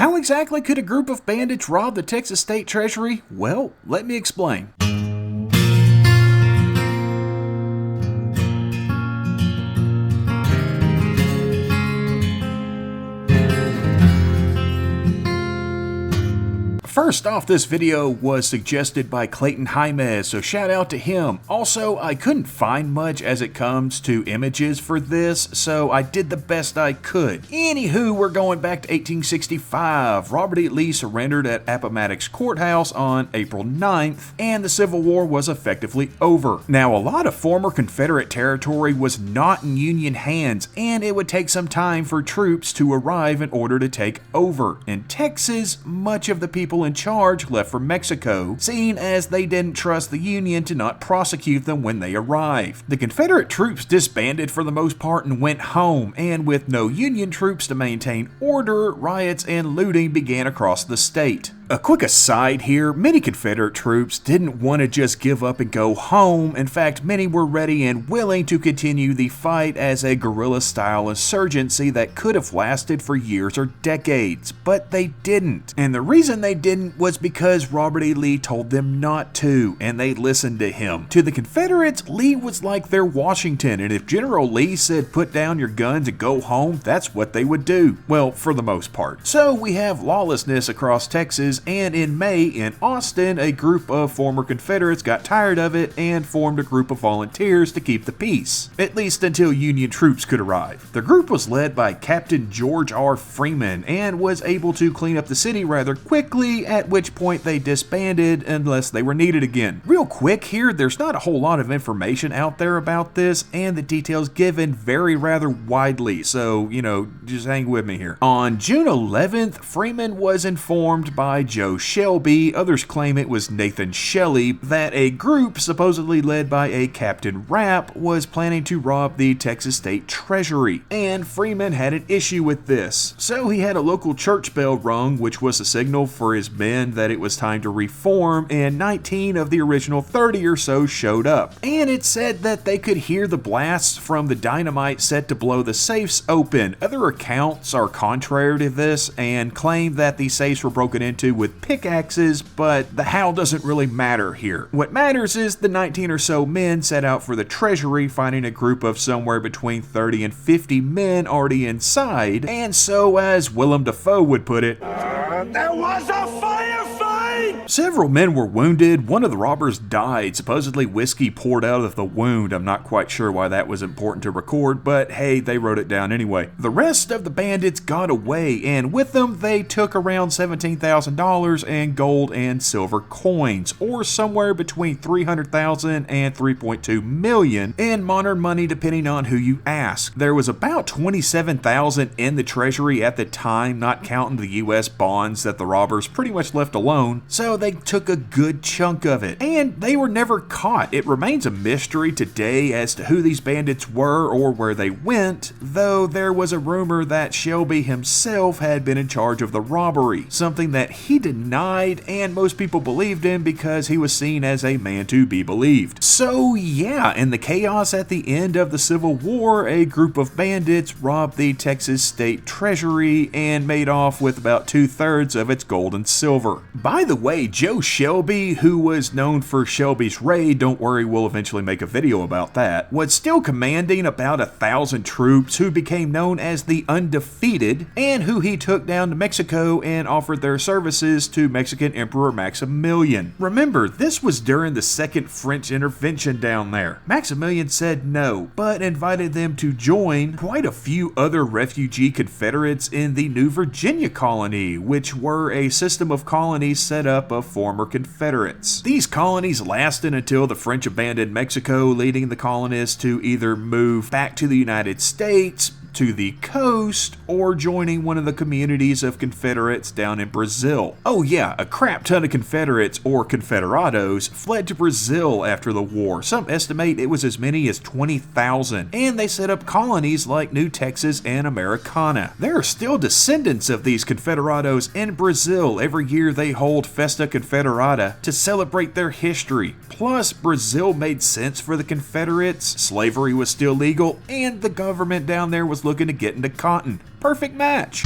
how exactly could a group of bandits rob the Texas State Treasury? Well, let me explain. First off, this video was suggested by Clayton Jaimez, so shout out to him. Also, I couldn't find much as it comes to images for this, so I did the best I could. Anywho, we're going back to 1865. Robert E. Lee surrendered at Appomattox Courthouse on April 9th, and the Civil War was effectively over. Now, a lot of former Confederate territory was not in Union hands, and it would take some time for troops to arrive in order to take over. In Texas, much of the people in charge left for Mexico, seeing as they didn't trust the Union to not prosecute them when they arrived. The Confederate troops disbanded for the most part and went home, and with no Union troops to maintain order, riots and looting began across the state. A quick aside here, many Confederate troops didn't want to just give up and go home. In fact, many were ready and willing to continue the fight as a guerrilla-style insurgency that could have lasted for years or decades, but they didn't. And the reason they didn't was because Robert E. Lee told them not to, and they listened to him. To the Confederates, Lee was like their Washington, and if General Lee said put down your guns and go home, that's what they would do. Well, for the most part. So we have lawlessness across Texas, and in May in Austin, a group of former Confederates got tired of it and formed a group of volunteers to keep the peace, at least until Union troops could arrive. The group was led by Captain George R. Freeman and was able to clean up the city rather quickly, at which point they disbanded unless they were needed again. Real quick here, there's not a whole lot of information out there about this, and the details given vary rather widely, so, just hang with me here. On June 11th, Freeman was informed by Joe Shelby, others claim it was Nathan Shelley, that a group supposedly led by a Captain Rapp was planning to rob the Texas State Treasury, and Freeman had an issue with this. So he had a local church bell rung, which was a signal for his men that it was time to reform, and 19 of the original 30 or so showed up. And it said that they could hear the blasts from the dynamite set to blow the safes open. Other accounts are contrary to this and claim that the safes were broken into with pickaxes, but the how doesn't really matter here. What matters is the 19 or so men set out for the treasury, finding a group of somewhere between 30 and 50 men already inside, and so as Willem Dafoe would put it, there was a firefight! Several men were wounded. One of the robbers died. Supposedly whiskey poured out of the wound. I'm not quite sure why that was important to record, but hey, they wrote it down anyway. The rest of the bandits got away, and with them they took around $17,000 in gold and silver coins, or somewhere between $300,000 and $3.2 million in modern money depending on who you ask. There was about $27,000 in the treasury at the time, not counting the US bonds that the robbers pretty much left alone, so they took a good chunk of it. And they were never caught. It remains a mystery today as to who these bandits were or where they went, though there was a rumor that Shelby himself had been in charge of the robbery, something that he denied, and most people believed him because he was seen as a man to be believed. So yeah, in the chaos at the end of the Civil War, a group of bandits robbed the Texas State Treasury and made off with about 2/3 of its gold and silver. By the way, Joe Shelby, who was known for Shelby's Raid, don't worry, we'll eventually make a video about that, was still commanding about 1,000 troops who became known as the Undefeated, and who he took down to Mexico and offered their services to Mexican Emperor Maximilian. Remember, this was during the Second French Intervention down there. Maximilian said no, but invited them to join quite a few other refugee Confederates in the New Virginia colony, which were a system of colonies set up of former Confederates. These colonies lasted until the French abandoned Mexico, leading the colonists to either move back to the United States, to the coast, or joining one of the communities of Confederates down in Brazil. Oh yeah, a crap ton of Confederates, or Confederados, fled to Brazil after the war. Some estimate it was as many as 20,000, and they set up colonies like New Texas and Americana. There are still descendants of these Confederados in Brazil. Every year they hold Festa Confederata to celebrate their history. Plus, Brazil made sense for the Confederates, slavery was still legal, and the government down there was looking to get into cotton. Perfect match.